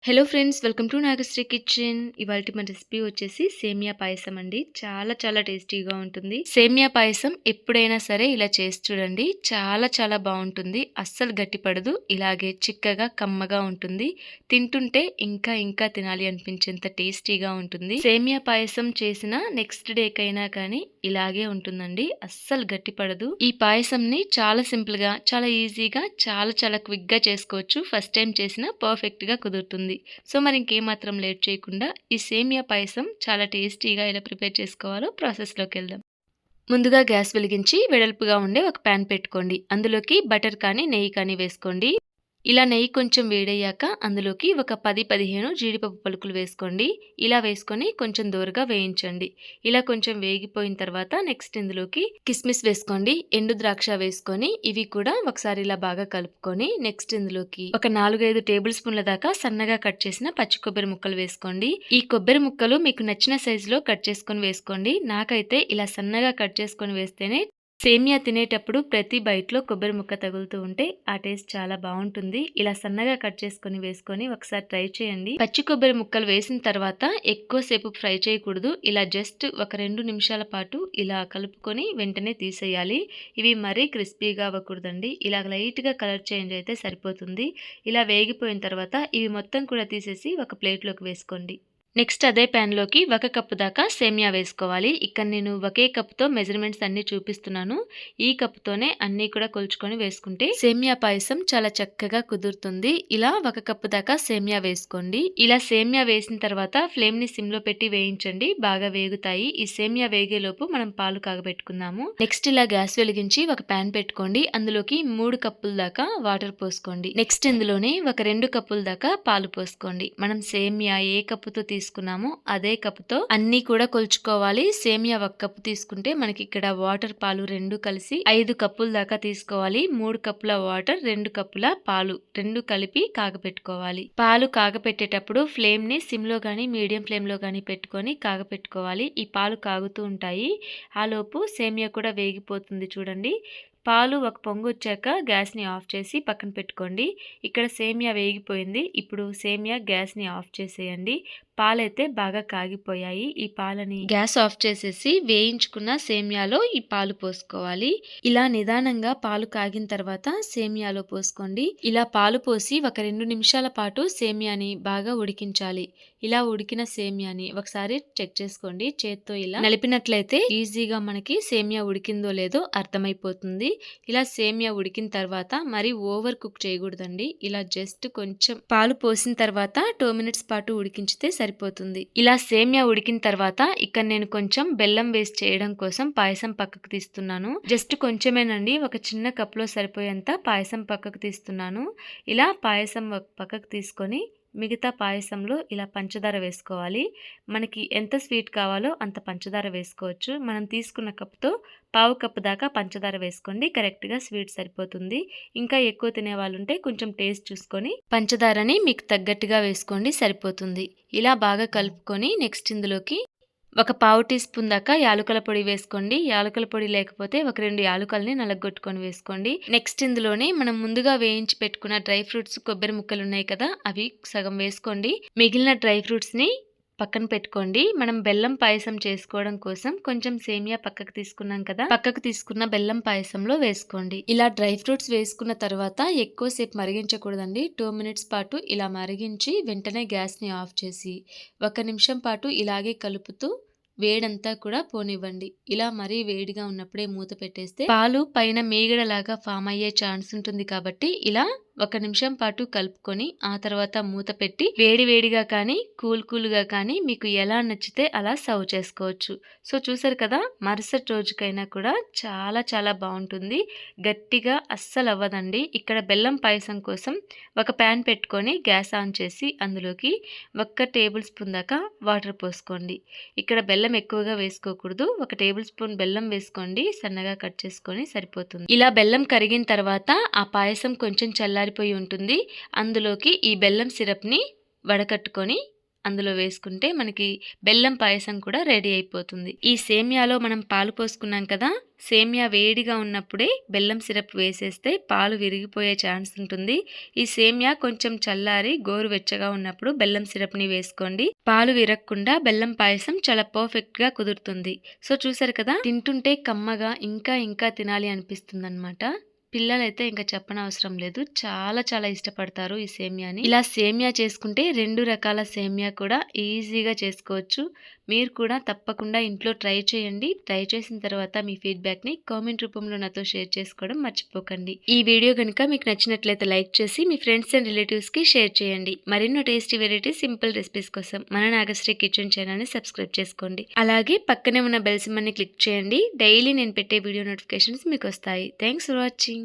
Hello friends, welcome to Nagasri kitchen. ఇవాల్టి మన recipe వచ్చేసి సేమియా పాయసం అండి. చాలా చాలా టేస్టీగా ఉంటుంది. సేమియా పాయసం ఎప్పుడైనా సరే ఇలా చేసి చూడండి. చాలా చాలా బాగుంటుంది. అస్సలు గట్టిపడదు. ఇలాగే చిక్కగా కమ్మగా ఉంటుంది. తింటుంటే ఇంకా ఇంకా తినాలి అనిపించేంత టేస్టీగా ఉంటుంది. సేమియా పాయసం చేసిన నెక్స్ట్ డేకైనా కానీ ఇలాగే ఉంటుందండి. అస్సలు గట్టిపడదు. ఈ పాయసంని చాలా సింపుల్ గా, చాలా ఈజీగా, చాలా చాలా క్విక్ గా చేసుకోవచ్చు. ఫస్ట్ టైం చేసినా పర్ఫెక్ట్ గా కుదురుతుంది. సో మరి ఇంకేమాత్రం లేట్ చేయకుండా ఈ సేమియా పాయసం చాలా టేస్టీగా ఎలా ప్రిపేర్ చేసుకోవాలో ప్రాసెస్లోకి వెళ్దాం. ముందుగా గ్యాస్ వెలిగించి వెడల్పుగా ఉండే ఒక ప్యాన్ పెట్టుకోండి. అందులోకి బటర్ కానీ నెయ్యి కానీ వేసుకోండి. ఇలా నెయ్యి కొంచెం వేడయ్యాక అందులోకి ఒక 10-15 జీడిపప్పు పలుకులు వేసుకోండి. ఇలా వేసుకొని కొంచెం దోరగా వేయించండి. ఇలా కొంచెం వేగిపోయిన తర్వాత నెక్స్ట్ ఇందులోకి కిస్మిస్ వేసుకోండి. ఎండు ద్రాక్ష వేసుకొని ఇవి కూడా ఒకసారి ఇలా బాగా కలుపుకొని నెక్స్ట్ ఇందులోకి ఒక 4-5 టేబుల్ స్పూన్ల దాకా సన్నగా కట్ చేసిన పచ్చి కొబ్బరి ముక్కలు వేసుకోండి. ఈ కొబ్బరి ముక్కలు మీకు నచ్చిన సైజులో కట్ చేసుకొని వేసుకోండి. నాకైతే ఇలా సన్నగా కట్ చేసుకొని వేస్తేనే సేమియా తినేటప్పుడు ప్రతి బైట్లో కొబ్బరి ముక్క తగులుతూ ఉంటే ఆ టేస్ట్ చాలా బాగుంటుంది. ఇలా సన్నగా కట్ చేసుకొని వేసుకొని ఒకసారి ట్రై చేయండి. పచ్చి కొబ్బరి ముక్కలు వేసిన తర్వాత ఎక్కువసేపు ఫ్రై చేయకూడదు. ఇలా జస్ట్ ఒక 2 నిమిషాల పాటు ఇలా కలుపుకొని వెంటనే తీసేయాలి. ఇవి మరీ క్రిస్పీగా అవ్వకూడదండి. ఇలా లైట్గా కలర్ చేంజ్ అయితే సరిపోతుంది. ఇలా వేగిపోయిన తర్వాత ఇవి మొత్తం కూడా తీసేసి ఒక ప్లేట్లోకి వేసుకోండి. నెక్స్ట్ అదే ప్యాన్లోకి 1 కప్పు దాకా సేమియా వేసుకోవాలి. ఇక్కడ నేను ఒకే కప్తో మెజర్మెంట్స్ అన్నీ చూపిస్తున్నాను. ఈ కప్పుతోనే అన్నీ కూడా కొలుచుకొని వేసుకుంటే సేమియా పాయసం చాలా చక్కగా కుదురుతుంది. ఇలా 1 కప్పు దాకా సేమియా వేసుకోండి. ఇలా సేమియా వేసిన తర్వాత ఫ్లేమ్ని సిమ్లో పెట్టి వేయించండి. బాగా వేగుతాయి. ఈ సేమియా వేగేలోపు మనం పాలు కాగబెట్టుకుందాము. నెక్స్ట్ ఇలా గ్యాస్ వెలిగించి ఒక ప్యాన్ పెట్టుకోండి. అందులోకి 3 కప్పుల దాకా వాటర్ పోసుకోండి. నెక్స్ట్ ఇందులోనే ఒక 2 కప్పుల దాకా పాలు పోసుకోండి. మనం సేమియా ఏ కప్పుతో తీసుకున్నాము అదే కప్పుతో అన్ని కూడా కొలుచుకోవాలి. సేమియా 1 కప్పు తీసుకుంటే మనకి ఇక్కడ వాటర్ పాలు 2 కలిసి 5 కప్పుల దాకా తీసుకోవాలి. 3 కప్పుల వాటర్, 2 కప్పుల పాలు 2 కలిపి కాగపెట్టుకోవాలి. పాలు కాగపెట్టేటప్పుడు ఫ్లేమ్ ని సిమ్ లో గానీ మీడియం ఫ్లేమ్ లో గానీ పెట్టుకొని కాగపెట్టుకోవాలి. ఈ పాలు కాగుతూ ఉంటాయి. ఆ లోపు సేమియా కూడా వేగిపోతుంది. చూడండి, పాలు ఒక పొంగు వచ్చాక గ్యాస్ని ఆఫ్ చేసి పక్కన పెట్టుకోండి. ఇక్కడ సేమియా వేగిపోయింది. ఇప్పుడు సేమియా గ్యాస్ని ఆఫ్ చేసేయండి. పాలైతే బాగా కాగిపోయాయి. ఈ పాలని గ్యాస్ ఆఫ్ చేసేసి వేయించుకున్న సేమియాలో ఈ పాలు పోసుకోవాలి. ఇలా నిదానంగా పాలు కాగిన తర్వాత సేమియాలో పోసుకోండి. ఇలా పాలు పోసి ఒక 2 నిమిషాల పాటు సేమియాని బాగా ఉడికించాలి. ఇలా ఉడికిన సేమియాని ఒకసారి చెక్ చేసుకోండి. చేత్తో ఇలా నలిపినట్లయితే ఈజీగా మనకి సేమియా ఉడికిందో లేదో అర్థమైపోతుంది. ఇలా సేమియా ఉడికిన తర్వాత మరి ఓవర్ కుక్ చేయకూడదండి. ఇలా జస్ట్ కొంచెం పాలు పోసిన తర్వాత 2 మినిట్స్ పాటు ఉడికించితే సరిపోతుంది. ఇలా సేమియా ఉడికిన తర్వాత ఇక్కడ నేను కొంచెం బెల్లం వేసి చేయడం కోసం పాయసం పక్కకు తీస్తున్నాను. జస్ట్ కొంచెమేనండి, ఒక చిన్న కప్లో సరిపోయేంత పాయసం పక్కకు తీస్తున్నాను. ఇలా పాయసం పక్కకు తీసుకొని మిగతా పాయసంలో ఇలా పంచదార వేసుకోవాలి. మనకి ఎంత స్వీట్ కావాలో అంత పంచదార వేసుకోవచ్చు. మనం తీసుకున్న కప్తో 1/2 కప్పు దాకా పంచదార వేసుకోండి. కరెక్ట్గా స్వీట్ సరిపోతుంది. ఇంకా ఎక్కువ తినే వాళ్ళు ఉంటే కొంచెం టేస్ట్ చూసుకొని పంచదారని మీకు తగ్గట్టుగా వేసుకోండి, సరిపోతుంది. ఇలా బాగా కలుపుకొని నెక్స్ట్ ఇందులోకి ఒక 1/2 టీ స్పూన్ దాకా యాలకుల పొడి వేసుకోండి. యాలకుల పొడి లేకపోతే ఒక 2 యాలకులని నలగొట్టుకొని వేసుకోండి. నెక్స్ట్ ఇందులోనే మనం ముందుగా వేయించి పెట్టుకున్న డ్రై ఫ్రూట్స్, కొబ్బరి ముక్కలు ఉన్నాయి కదా, అవి సగం వేసుకోండి. మిగిలిన డ్రై ఫ్రూట్స్ని పక్కన పెట్టుకోండి. మనం బెల్లం పాయసం చేసుకోవడం కోసం కొంచెం సేమియా పక్కకు తీసుకున్నాం కదా, పక్కకు తీసుకున్న బెల్లం పాయసంలో వేసుకోండి. ఇలా డ్రై ఫ్రూట్స్ వేసుకున్న తర్వాత ఎక్కువసేపు మరిగించకూడదండి. 2 మినిట్స్ పాటు ఇలా మరిగించి వెంటనే గ్యాస్ని ఆఫ్ చేసి 1 నిమిషం పాటు ఇలాగే కలుపుతూ వేడంతా కూడా పోనివ్వండి. ఇలా మరీ వేడిగా ఉన్నప్పుడే మూత పెట్టేస్తే పాలు పైన మీగడలాగా ఫామ్ అయ్యే ఛాన్స్ ఉంటుంది. కాబట్టి ఇలా 1 నిమిషం పాటు కలుపుకొని ఆ తర్వాత మూత పెట్టి వేడివేడిగా కానీ కూల్గా కానీ మీకు ఎలా నచ్చితే అలా సర్వ్ చేసుకోవచ్చు. సో చూసారు కదా, మరుసటి రోజుకైనా కూడా చాలా చాలా బాగుంటుంది. గట్టిగా అస్సలు అవ్వదండి. ఇక్కడ బెల్లం పాయసం కోసం ఒక ప్యాన్ పెట్టుకొని గ్యాస్ ఆన్ చేసి అందులోకి 1 టేబుల్ స్పూన్ దాకా వాటర్ పోసుకోండి. ఇక్కడ బెల్లం ఎక్కువగా వేసుకోకూడదు. 1 టేబుల్ స్పూన్ బెల్లం వేసుకోండి. సన్నగా కట్ చేసుకొని సరిపోతుంది. ఇలా బెల్లం కరిగిన తర్వాత ఆ పాయసం కొంచెం చల్లారిపోయి ఉంటుంది. అందులోకి ఈ బెల్లం సిరప్ని వడకట్టుకొని అందులో వేసుకుంటే మనకి బెల్లం పాయసం కూడా రెడీ అయిపోతుంది. ఈ సేమియాలో మనం పాలు పోసుకున్నాం కదా, సేమియా వేడిగా ఉన్నప్పుడే బెల్లం సిరప్ వేసేస్తే పాలు విరిగిపోయే ఛాన్స్ ఉంటుంది. ఈ సేమియా కొంచెం చల్లారి గోరువెచ్చగా ఉన్నప్పుడు బెల్లం సిరప్ని వేసుకోండి. పాలు విరగకుండా బెల్లం పాయసం చాలా పర్ఫెక్ట్ గా కుదురుతుంది. సో చూసారు కదా, తింటుంటే కమ్మగా ఇంకా ఇంకా తినాలి అనిపిస్తుంది అనమాట. పిల్లలైతే ఇంకా చెప్పనవసరం లేదు, చాలా చాలా ఇష్టపడతారు ఈ సేమియాని. ఇలా సేమియా చేసుకుంటే 2 రకాల సేమియా కూడా ఈజీగా చేసుకోవచ్చు. మీరు కూడా తప్పకుండా ఇంట్లో ట్రై చేయండి. ట్రై చేసిన తర్వాత మీ ఫీడ్బ్యాక్ని కామెంట్ రూపంలో నాతో షేర్ చేసుకోవడం మర్చిపోకండి. ఈ వీడియో కనుక మీకు నచ్చినట్లయితే లైక్ చేసి మీ ఫ్రెండ్స్ అండ్ రిలేటివ్స్కి షేర్ చేయండి. మరెన్నో టేస్టీ వెరైటీ సింపుల్ రెసిపీస్ కోసం మన నాగశ్రీ కిచెన్ ఛానల్ని సబ్స్క్రైబ్ చేసుకోండి. అలాగే పక్కనే ఉన్న బెల్ సింబల్ని క్లిక్ చేయండి. డైలీ నేను పెట్టే వీడియో నోటిఫికేషన్స్ మీకు వస్తాయి. Thanks for watching.